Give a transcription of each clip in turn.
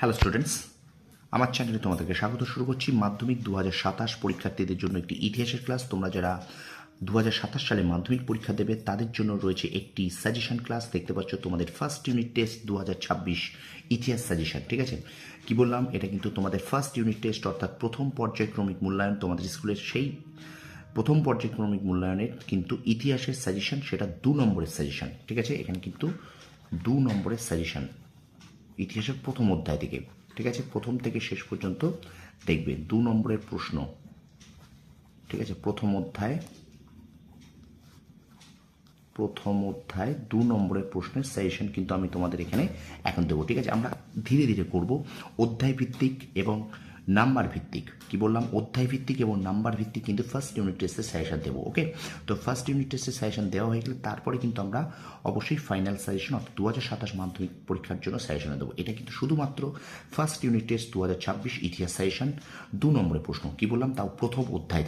Hello students, আমার চ্যানেলে তোমাদেরকে স্বাগত। শুরু করছি মাধ্যমিক 2027 পরীক্ষার্থীদের জন্য একটি ইতিহাসের ক্লাস। তোমরা যারা 2027 সালে মাধ্যমিক পরীক্ষা দেবে তাদের জন্য রয়েছে একটি সাজেশন ক্লাস। দেখতে পাচ্ছ তোমাদের ফার্স্ট ইউনিট টেস্ট 2026 ইতিহাস সাজেশন। ঠিক আছে, কি বললাম, এটা কিন্তু তোমাদের ফার্স্ট ইউনিট টেস্ট অর্থাৎ প্রথম পর্যায়ক্রমিক মূল্যায়ন। তোমাদের স্কুলের সেই প্রথম পর্যায়ক্রমিক মূল্যায়নের কিন্তু ইতিহাসের সাজেশন, সেটা 2 নম্বরের সাজেশন। ঠিক আছে, এখানে কিন্তু 2 নম্বরের সাজেশন ইতিহাসের প্রথম অধ্যায় থেকে। ঠিক আছে, প্রথম থেকে শেষ পর্যন্ত দেখবে 2 নম্বরের প্রশ্ন। ঠিক আছে, প্রথম অধ্যায় 2 নম্বরের প্রশ্নের সাজেশন কিন্তু আমি তোমাদের এখানে এখন দেবো। ঠিক আছে, আমরা ধীরে ধীরে করব, অধ্যায় ভিত্তিক এবং নাম্বার ভিত্তিক। কি বললাম, অধ্যায় ভিত্তিক এবং নাম্বার ভিত্তিক কিন্তু ফার্স্ট ইউনিট টেস্টের সাজেশন দেবো। ওকে, তো ফার্স্ট ইউনিট টেস্টের সাজেশন দেওয়া হয়ে গেলে তারপরে কিন্তু আমরা অবশ্যই ফাইনাল সাজেশন অর্থাৎ 2027 মাধ্যমিক পরীক্ষার জন্য সাজেশন দেবো। এটা কিন্তু শুধুমাত্র ফার্স্ট ইউনিট টেস্ট 2026 ইতিহাস সাজেশন 2 নম্বরের প্রশ্ন। কি বললাম, তাও প্রথম অধ্যায়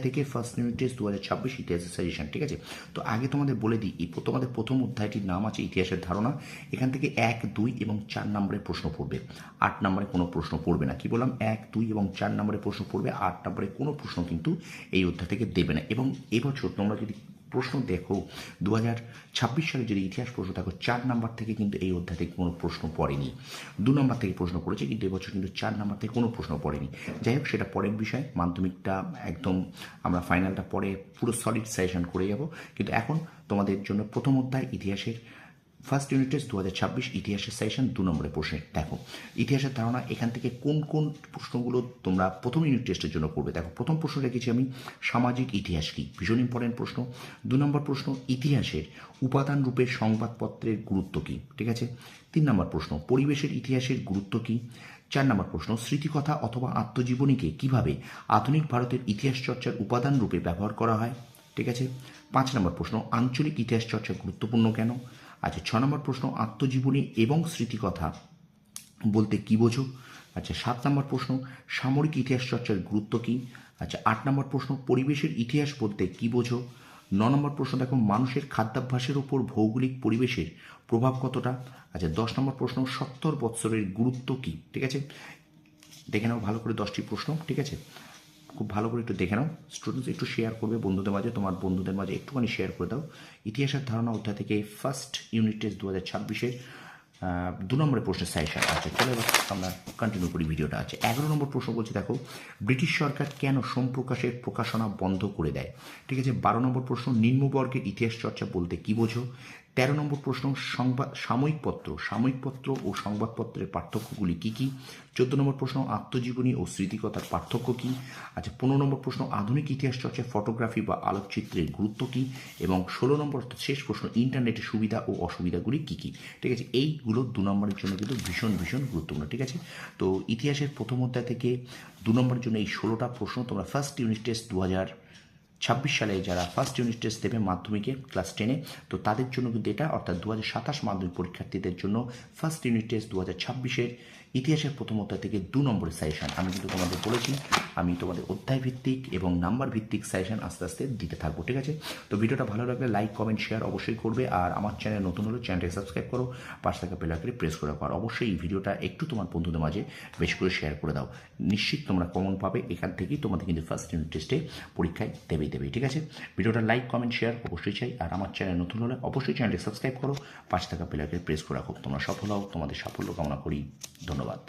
থেকে ফার্স্ট ইউনিট টেস্ট 2026 ইতিহাসের সাজেশন। ঠিক আছে, তো আগে তোমাদের বলে দিই, তোমাদের প্রথম অধ্যায়টির নাম আছে ইতিহাসের ধারণা। এখান থেকে 1, 2 এবং 4 নম্বরের প্রশ্ন পড়বে, 8 নম্বরে কোনো প্রশ্ন পড়বে না। কি বললাম, 1, 2 এবং 4 নম্বরের প্রশ্ন পড়বে, 8 নম্বরে কোনো প্রশ্ন কিন্তু এই অধ্যায় থেকে দেবে না। এবং এবছর তোমরা যদি প্রশ্ন দেখো, 2026 সালে যদি ইতিহাস প্রশ্ন দেখো, 4 নাম্বার থেকে কিন্তু এই অধ্যায় থেকে কোনো প্রশ্ন পড়েনি। 2 নম্বর থেকে প্রশ্ন পড়েছে, কিন্তু এবছর কিন্তু 4 নাম্বার থেকে কোনো প্রশ্ন পড়েনি। যাই হোক, সেটা পরের বিষয়। মাধ্যমিকটা একদম আমরা ফাইনালটা পরে পুরো সলিড সাজেশন করে যাব। কিন্তু এখন তোমাদের জন্য প্রথম অধ্যায় ইতিহাসের ফার্স্ট ইউনিট টেস্ট 2026 ইতিহাসের সেশন 2 নম্বরের প্রশ্নে দেখো ইতিহাসের ধারণা। এখান থেকে কোন কোন প্রশ্নগুলো তোমরা প্রথম ইউনিট টেস্টের জন্য করবে। দেখো, প্রথম প্রশ্ন রেখেছি আমি সামাজিক ইতিহাস কি, ভীষণ ইম্পর্টেন্ট প্রশ্ন। 2 নম্বর প্রশ্ন ইতিহাসের উপাদান রূপে সংবাদপত্রের গুরুত্ব কি। ঠিক আছে, 3 নম্বর প্রশ্ন পরিবেশের ইতিহাসের গুরুত্ব কি। 4 নম্বর প্রশ্ন স্মৃতিকথা অথবা আত্মজীবনীকে কিভাবে আধুনিক ভারতের ইতিহাস চর্চার উপাদান রূপে ব্যবহার করা হয়। ঠিক আছে, 5 নম্বর প্রশ্ন আঞ্চলিক ইতিহাস চর্চা গুরুত্বপূর্ণ কেন। আচ্ছা, 6 নম্বর প্রশ্ন আত্মজীবনী এবং স্মৃতিকথা বলতে কী বোঝো। আচ্ছা, 7 নম্বর প্রশ্ন সামরিক ইতিহাস চর্চার গুরুত্ব কী। আচ্ছা, 8 নম্বর প্রশ্ন পরিবেশের ইতিহাস বলতে কী বোঝো। 9 নম্বর প্রশ্ন দেখো মানুষের খাদ্যাভ্যাসের উপর ভৌগোলিক পরিবেশের প্রভাব কতটা। আচ্ছা, 10 নম্বর প্রশ্ন 70 বৎসরের গুরুত্ব কী। ঠিক আছে, দেখে নাও ভালো করে 10টি প্রশ্ন। ঠিক আছে, খুব ভালো করে একটু দেখে নাও। স্টুডেন্টস একটু শেয়ার করবে বন্ধুদের মাঝে, তোমার বন্ধুদের মাঝে একটুখানি শেয়ার করে দাও। ইতিহাসের ধারণা অধ্যায় থেকে ফার্স্ট ইউনিট টেস্ট 2026-এর 2 নম্বরের প্রশ্নের সাজেশন। আচ্ছা, চলো এবার আমরা কন্টিনিউ করি ভিডিওটা। আছে 11 নম্বর প্রশ্ন বলছে, দেখো ব্রিটিশ সরকার কেন সোমপ্রকাশের প্রকাশনা বন্ধ করে দেয়। ঠিক আছে, 12 নম্বর প্রশ্ন নিম্নবর্গের ইতিহাস চর্চা বলতে কী বোঝো। 13 নম্বর প্রশ্ন সাময়িকপত্র ও সংবাদপত্রের পার্থক্যগুলি কী কী। 14 নম্বর প্রশ্ন আত্মজীবনী ও স্মৃতিকথার পার্থক্য কী। আচ্ছা, 15 নম্বর প্রশ্ন আধুনিক ইতিহাস চর্চায় ফটোগ্রাফি বা আলোকচিত্রের গুরুত্ব কী। এবং 16 নম্বর শেষ প্রশ্ন ইন্টারনেটের সুবিধা ও অসুবিধাগুলি কী কী। ঠিক আছে, এইগুলো 2 নম্বরের জন্য কিন্তু ভীষণ গুরুত্বপূর্ণ। ঠিক আছে, তো ইতিহাসের প্রথম অধ্যায় থেকে 2 নম্বরের জন্য এই 16টা প্রশ্ন তোমরা ফার্স্ট ইউনিট টেস্ট 2026 সালে যারা ফার্স্ট ইউনিট টেস্ট দেবে মাধ্যমিকে ক্লাস 10-এ, তো তাদের জন্য কিন্তু এটা, অর্থাৎ 2027 মাধ্যমিক পরীক্ষার্থীদের জন্য ফার্স্ট ইউনিট টেস্ট 2026-এর ইতিহাসের প্রথম অধ্যায় থেকে 2 নম্বরের সাজেশন আমি কিন্তু তোমাদের বলেছি, আমি তোমাদের অধ্যায় ভিত্তিক এবং নাম্বার ভিত্তিক সাজেশন আস্তে আস্তে দিতে থাকবো। ঠিক আছে, তো ভিডিওটা ভালো লাগলে লাইক কমেন্ট শেয়ার অবশ্যই করবে। আর আমার চ্যানেল নতুন হলে চ্যানেলটাকে সাবস্ক্রাইব করো, পাশে থাকা বেল আইকনে প্রেস করে রাখো। আর অবশ্যই এই ভিডিওটা একটু তোমার বন্ধুদের মাঝে বেশি করে শেয়ার করে দাও। নিশ্চিত তোমরা কমন পাবে, এখান থেকেই তোমাদের কিন্তু ফার্স্ট ইউনিট টেস্টে পরীক্ষায় দেবেই। ঠিক আছে, ভিডিওটা লাইক কমেন্ট শেয়ার অবশ্যই চাই। আর আমার চ্যানেল নতুন হলে অবশ্যই চ্যানেলটি সাবস্ক্রাইব করো, পাশে থাকা বেল আইকনে প্রেস করে রাখো। তোমরা সফল হও, তোমাদের সাফল্য কামনা করি। ধন্যবাদ।